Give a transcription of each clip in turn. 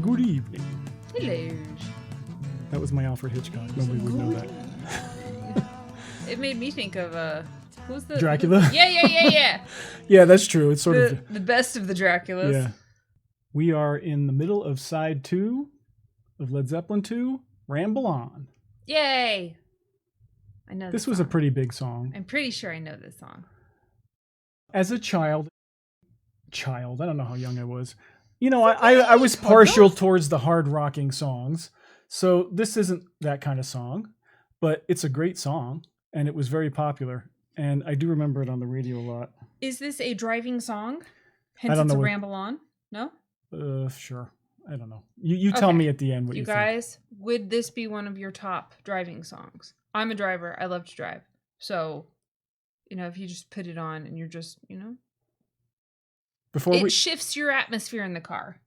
Good evening. Hello. That was my Alfred Hitchcock. Nobody would know that. It made me think of who's the Dracula? Yeah. Yeah, that's true. It's sort of The best of the Draculas. yeah. We are in the middle of side 2 of Led Zeppelin 2, Ramble On. Yay! I know This was a pretty big song. I'm pretty sure I know this song. As a child, I don't know how young I was. You know, I was partial towards the hard rocking songs. So this isn't that kind of song, but it's a great song and it was very popular. And I do remember it on the radio a lot. Is this a driving song? I Hence don't it's know a what- ramble on? No? Sure. I don't know. You tell Okay. me at the end what you You think. guys, would this be one of your top driving songs? I'm a driver. I love to drive. So, if you just put it on and you're just, Before it shifts your atmosphere in the car.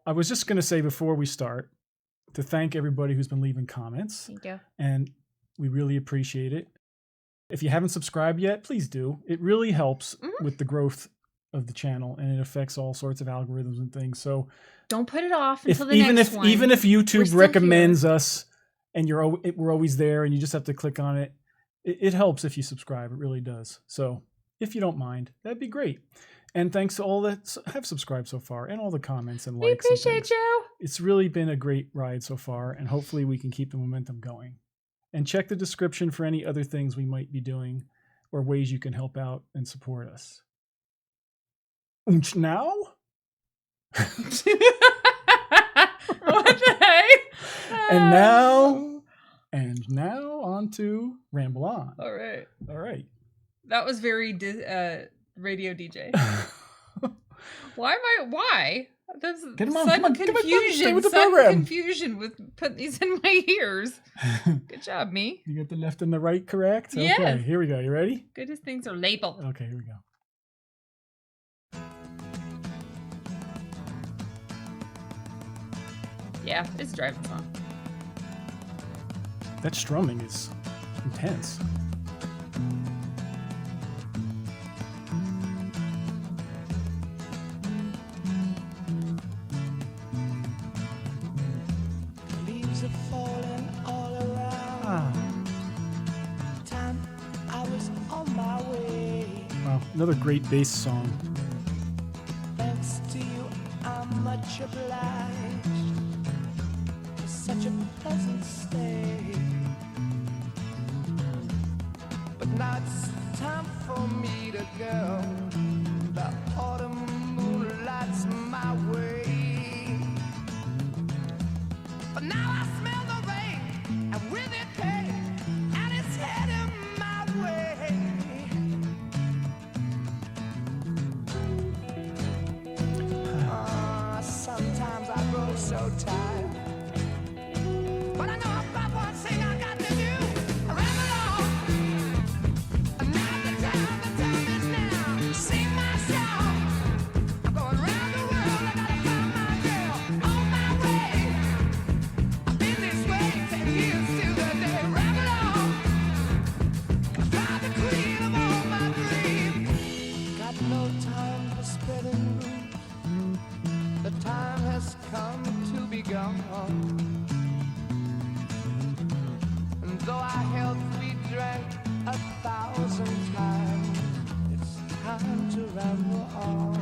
I was just going to say before we start to thank everybody who's been leaving comments, Thank you. and we really appreciate it. If you haven't subscribed yet, please do. It really helps with the growth of the channel, and it affects all sorts of algorithms and things. So Don't put it off if, until the next one. even if We're YouTube still recommends us and we're always there and you just have to click on it, it helps if you subscribe. It really does. So if you don't mind, that'd be great. And thanks to all that have subscribed so far and all the comments and We likes. and appreciate things. you. It's really been a great ride so far, and hopefully we can keep the momentum going. And check the description for any other things we might be doing or ways you can help out and support us. Now? What the heck? And now on to Ramble On. All right. All right. That was very radio DJ. Why? There's Get 'em on, sudden come on, stay confusion. with the Sudden program. confusion with putting these in my ears. Good job, me. You got the left and the right correct? Okay, Yes. here we go. You ready? Good as things are labeled. Okay, here we go. Yeah, it's a driving song. That strumming is intense. Leaves are falling all around. Ah, Time I was on my way. wow, another great bass song. Thanks to you, I'm much obliged for such a pleasant stay. But now it's time for me to go. The autumn moon lights my way. But now I smell the rain, and with it pain, and it's heading my way. Sometimes I grow so tired, but I know about one thing I got to do. I ramble on. Now the time is now. Sing my song. I'm going round the world. I gotta find my girl on my way. I've been this way 10 years till the day. Ramble on. I find the queen of all my dreams. Got no time for spreading rumors. The time has come to be gone. And though our health we drank 1,000 times, it's time to ramble on.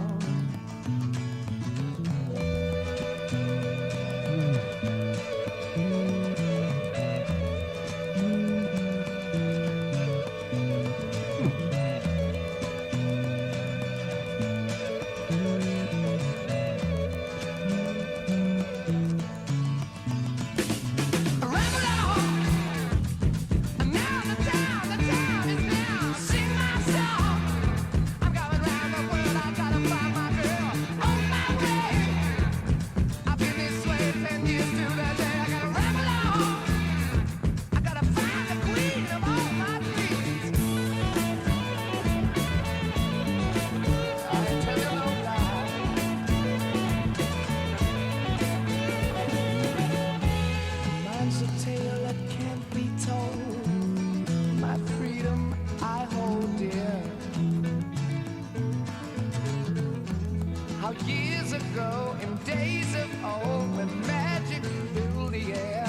how years ago, in days of old, when magic filled the air.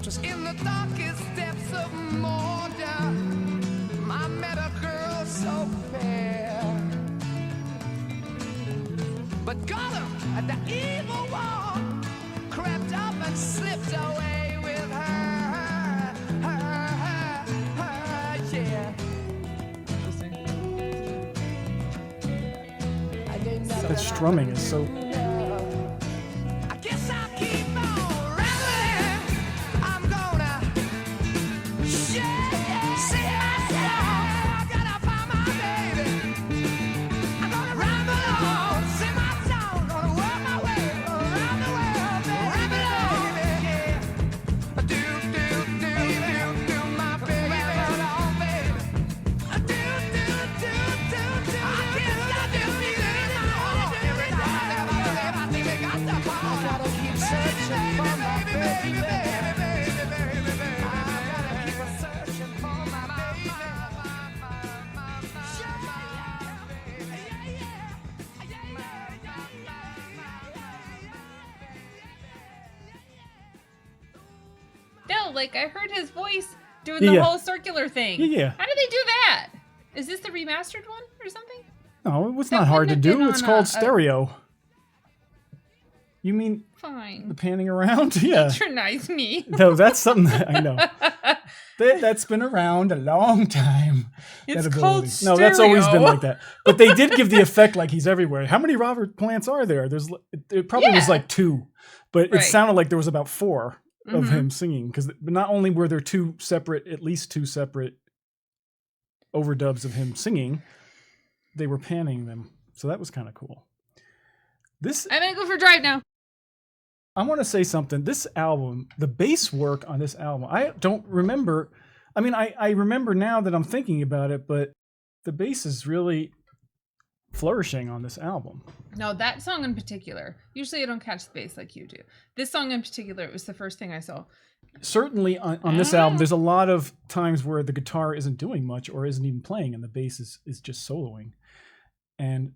Just in the darkest depths of Mordor, I met a girl so fair. But Gollum, at the evil wall, crept up and slipped away with her, yeah. That strumming is so. I guess I'll keep on rambling. I'm gonna see myself. I gotta find my baby. I'm gonna ramble on, sing my song, gonna work my way around the world, baby. Ramble on, yeah. Do my baby, ramble on, baby. Do. I can't stop this feeling anymore. Every time I think I got the power. I gotta keep searching for my baby, baby. I gotta keep searching for my baby. No, like I heard his voice doing the Yeah. whole circular thing. Yeah. How did they do that? Is this the remastered one or something? No, it was That not hard to wouldn't have do. been It's on called a- stereo. You mean the Fine. panning around? Yeah. Patronize me. No, that's something that I know. That's been around a long time. It's that called ability. No, that's always been stereo. like that. But they did give the effect like he's everywhere. How many Robert Plants are there? It probably was Yeah. like 2, but Right. it sounded like there was about 4 of Mhm. him singing, because not only were there at least two separate overdubs of him singing, they were panning them. So that was kind of cool. This I'm gonna go for a drive now. I want to say something. This album, the bass work on this album, I don't remember. I mean, I remember now that I'm thinking about it, but the bass is really flourishing on this album. No, that song in particular. Usually I don't catch the bass like you do. This song in particular, it was the first thing I saw. Certainly on this album, there's a lot of times where the guitar isn't doing much or isn't even playing, and the bass is just soloing. And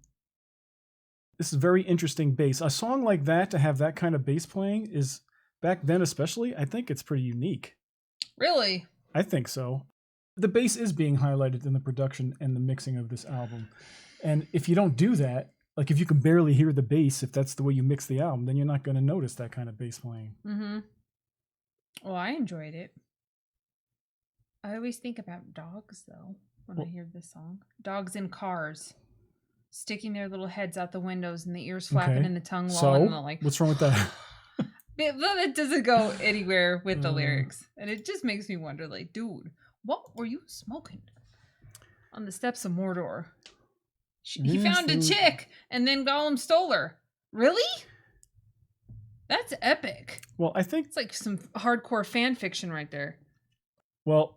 this is very interesting bass. A song like that, to have that kind of bass playing, is, back then especially, I think it's pretty unique. Really? I think so. The bass is being highlighted in the production and the mixing of this album. And if you don't do that, like if you can barely hear the bass, if that's the way you mix the album, then you're not going to notice that kind of bass playing. Mm-hmm. Well, I enjoyed it. I always think about dogs, though, when I hear this song. Dogs in cars, sticking their little heads out the windows and the ears flapping Okay. and the tongue So, lolling. And like, what's wrong with that? It doesn't go anywhere with the Mm. lyrics. And it just makes me wonder, like, dude, what were you smoking on the steps of Mordor? He Yes, found a dude. chick and then Gollum stole her. Really? That's epic. Well, I think, It's like some hardcore fan fiction right there. well,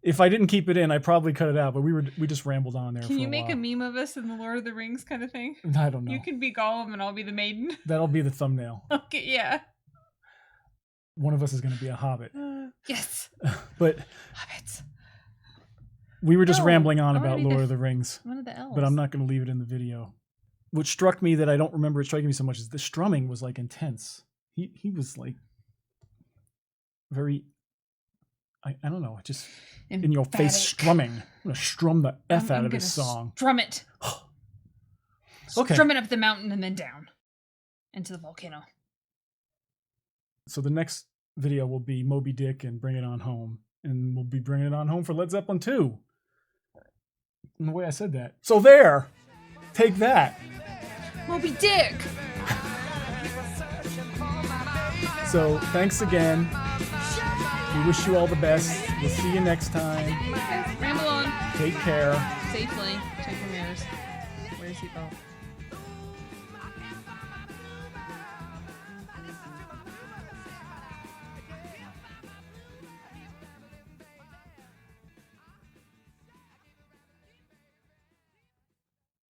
if I didn't keep it in, I probably cut it out, but we just rambled on there for Can you a make while. a meme of us in the Lord of the Rings kind of thing? I don't know. You can be Gollum and I'll be the maiden. That'll be the thumbnail. Okay, yeah. One of us is going to be a hobbit. Yes. But Hobbits. we were just No, rambling on I wanna about be the Lord f- of the Rings. One of the elves. But I'm not going to leave it in the video. What struck me that I don't remember it striking me so much is the strumming was like intense. He was like very, I don't know, just in your face Emphatic. strumming. I'm going to strum the F I'm out of this gonna song. Strum it. Okay. Strum it up the mountain and then down into the volcano. So the next video will be Moby Dick and Bring It On Home. And we'll be bringing it on home for Led Zeppelin 2. In the way I said that. So there. Take that. Moby Dick. So thanks again. We wish you all the best. We'll see you next time. Ramble on Take care. safely. Check your mirrors. Wear your seatbelt.